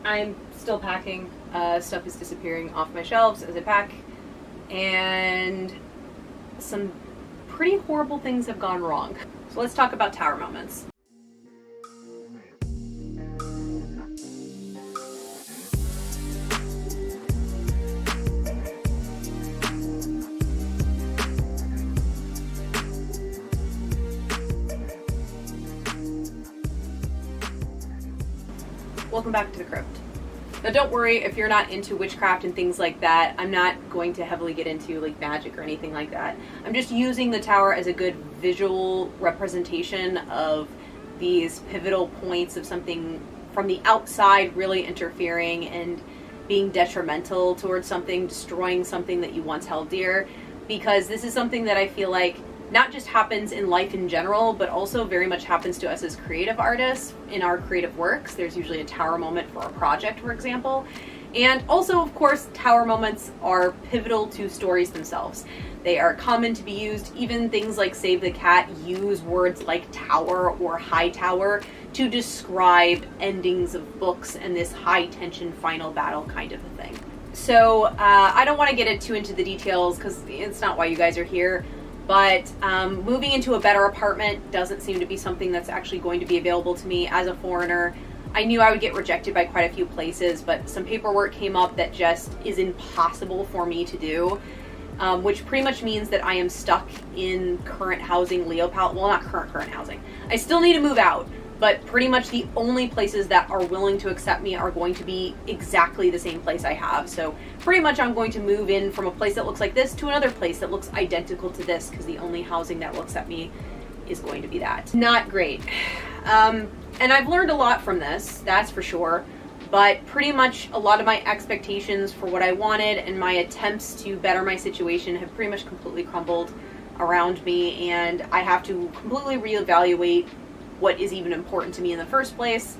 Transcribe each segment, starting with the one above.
I'm still packing. Stuff is disappearing off my shelves as I pack, and some pretty horrible things have gone wrong. So let's talk about tower moments. Welcome back to the crypt. Now don't worry if you're not into witchcraft and things like that. I'm not going to heavily get into like magic or anything like that. I'm just using the tower as a good visual representation of these pivotal points of something from the outside really interfering and being detrimental towards something, destroying something that you once held dear. Because this is something that I feel like not just happens in life in general, but also very much happens to us as creative artists in our creative works. There's usually a tower moment for a project, for example. And also, of course, tower moments are pivotal to stories themselves. They are common to be used. Even things like Save the Cat use words like tower or high tower to describe endings of books and this high tension final battle kind of a thing. So I don't want to get too into the details because it's not why you guys are here. But moving into a better apartment doesn't seem to be something that's actually going to be available to me as a foreigner. I knew I would get rejected by quite a few places, but some paperwork came up that just is impossible for me to do, which pretty much means that I am stuck in current housing, Leopold. Well, not current housing. I still need to move out, but pretty much the only places that are willing to accept me are going to be exactly the same place I have. So pretty much I'm going to move in from a place that looks like this to another place that looks identical to this, because the only housing that will accept me is going to be that. Not great. And I've learned a lot from this, that's for sure, but pretty much a lot of my expectations for what I wanted and my attempts to better my situation have pretty much completely crumbled around me, and I have to completely reevaluate what is even important to me in the first place.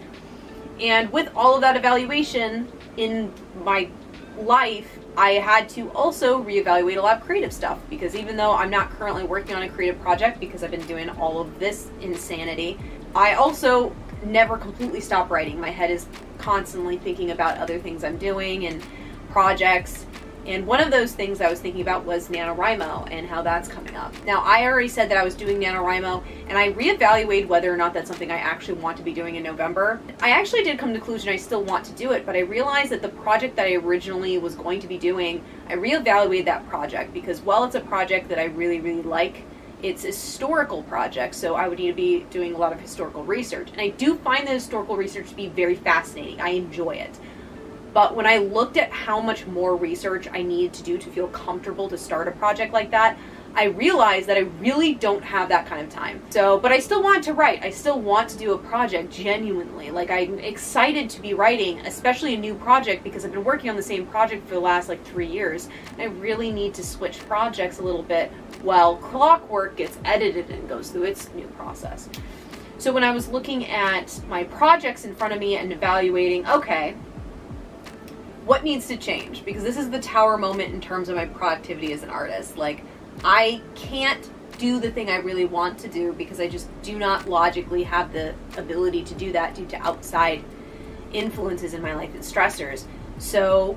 And with all of that evaluation in my life, I had to also reevaluate a lot of creative stuff, because even though I'm not currently working on a creative project because I've been doing all of this insanity, I also never completely stop writing. My head is constantly thinking about other things I'm doing and projects. And one of those things I was thinking about was NaNoWriMo and how that's coming up. Now, I already said that I was doing NaNoWriMo, and I reevaluated whether or not that's something I actually want to be doing in November. I actually did come to the conclusion I still want to do it, but I realized that the project that I originally was going to be doing, I reevaluated that project because while it's a project that I really, really like, it's a historical project, so I would need to be doing a lot of historical research. And I do find the historical research to be very fascinating. I enjoy it. But when I looked at how much more research I needed to do to feel comfortable to start a project like that, I realized that I really don't have that kind of time. But I still want to write. I still want to do a project genuinely. Like, I'm excited to be writing, especially a new project, because I've been working on the same project for the last 3 years. I really need to switch projects a little bit while Clockwork gets edited and goes through its new process. So when I was looking at my projects in front of me and evaluating, okay, what needs to change? Because this is the tower moment in terms of my productivity as an artist. Like, I can't do the thing I really want to do because I just do not logically have the ability to do that due to outside influences in my life and stressors. So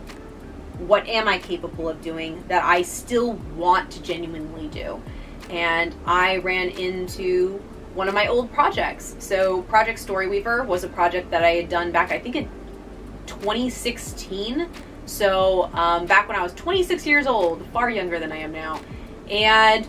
what am I capable of doing that I still want to genuinely do? And I ran into one of my old projects. So Project Storyweaver was a project that I had done back, I think in 2016. So back when I was 26 years old, far younger than I am now. And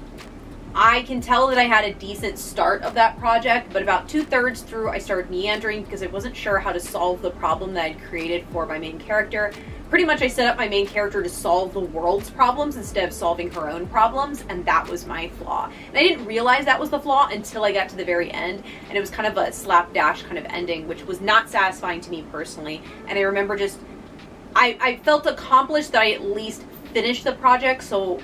I can tell that I had a decent start of that project, but about 2/3 through I started meandering because I wasn't sure how to solve the problem that I'd created for my main character. Pretty much I set up my main character to solve the world's problems instead of solving her own problems, and that was my flaw. And I didn't realize that was the flaw until I got to the very end, and it was kind of a slapdash kind of ending, which was not satisfying to me personally. And I remember I felt accomplished that I at least finished the project, so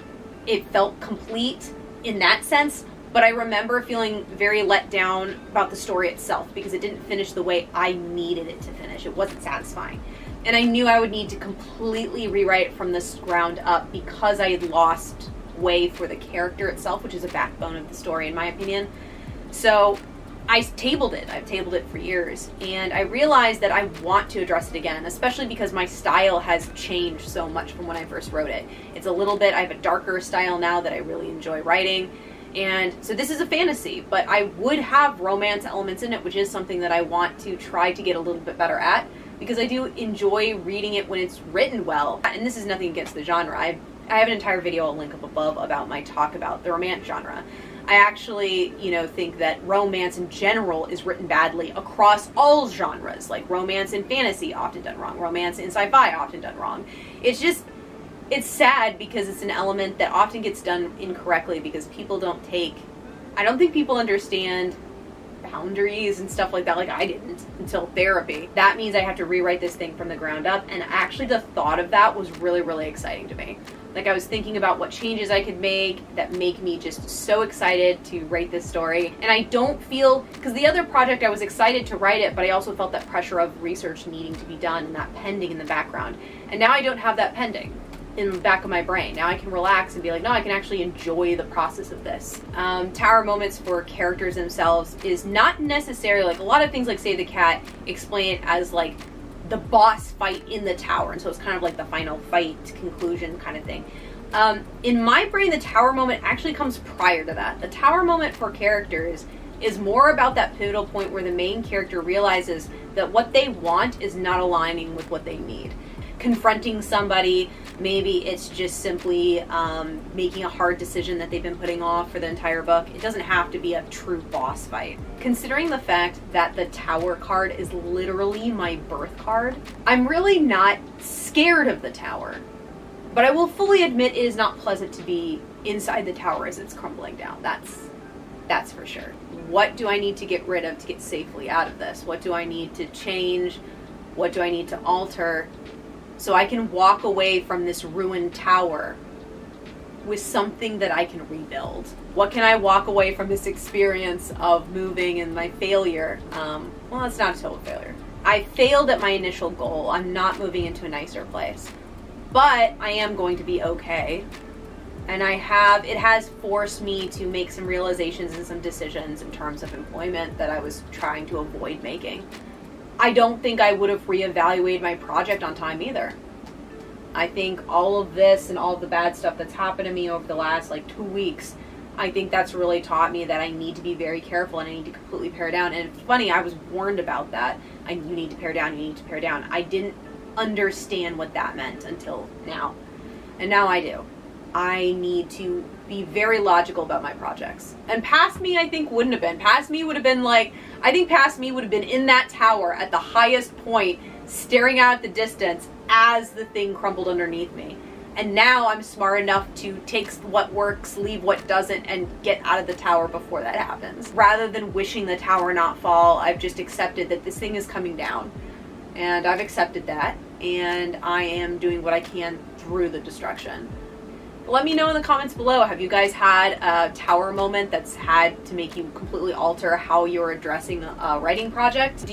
it felt complete in that sense, but I remember feeling very let down about the story itself because it didn't finish the way I needed it to finish. It wasn't satisfying. And I knew I would need to completely rewrite it from the ground up because I had lost way for the character itself, which is a backbone of the story in my opinion. So I tabled it. I've tabled it for years, and I realized that I want to address it again, especially because my style has changed so much from when I first wrote it. It's a little bit, I have a darker style now that I really enjoy writing, and so this is a fantasy, but I would have romance elements in it, which is something that I want to try to get a little bit better at, because I do enjoy reading it when it's written well. And this is nothing against the genre. I have an entire video I'll link up above about my talk about the romance genre. I actually, think that romance in general is written badly across all genres, like romance and fantasy often done wrong, romance and sci-fi often done wrong. It's sad because it's an element that often gets done incorrectly because people I don't think people understand boundaries and stuff like that, like I didn't until therapy. That means I have to rewrite this thing from the ground up, and actually the thought of that was really, really exciting to me. Like, I was thinking about what changes I could make that make me just so excited to write this story. And I don't feel, because the other project I was excited to write it, but I also felt that pressure of research needing to be done and that pending in the background. And now I don't have that pending in the back of my brain. Now I can relax and be like, no, I can actually enjoy the process of this. Tower moments for characters themselves is not necessarily, like a lot of things like Save the Cat explain it as like the boss fight in the tower, and so it's kind of like the final fight conclusion kind of thing. In my brain, the tower moment actually comes prior to that. The tower moment for characters is more about that pivotal point where the main character realizes that what they want is not aligning with what they need. Confronting somebody, maybe it's just simply making a hard decision that they've been putting off for the entire book. It doesn't have to be a true boss fight. Considering the fact that the tower card is literally my birth card, I'm really not scared of the tower. But I will fully admit it is not pleasant to be inside the tower as it's crumbling down. That's for sure. What do I need to get rid of to get safely out of this? What do I need to change? What do I need to alter so I can walk away from this ruined tower with something that I can rebuild? What can I walk away from this experience of moving and my failure? Well, it's not a total failure. I failed at my initial goal. I'm not moving into a nicer place. But I am going to be okay. And it has forced me to make some realizations and some decisions in terms of employment that I was trying to avoid making. I don't think I would have reevaluated my project on time either. I think all of this and all of the bad stuff that's happened to me over the last 2 weeks, I think that's really taught me that I need to be very careful and I need to completely pare down. And it's funny, I was warned about that. You need to pare down, you need to pare down. I didn't understand what that meant until now. And now I do. I need to be very logical about my projects. And past me, I think, wouldn't have been. Past me would have been past me would have been in that tower at the highest point, staring out at the distance as the thing crumbled underneath me. And now I'm smart enough to take what works, leave what doesn't, and get out of the tower before that happens. Rather than wishing the tower not fall, I've just accepted that this thing is coming down. And I've accepted that, and I am doing what I can through the destruction. Let me know in the comments below, have you guys had a tower moment that's had to make you completely alter how you're addressing a writing project?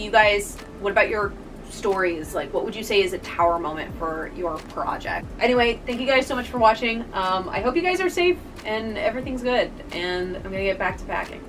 What about your stories? What would you say is a tower moment for your project? Anyway, thank you guys so much for watching. I hope you guys are safe and everything's good, and I'm gonna get back to packing.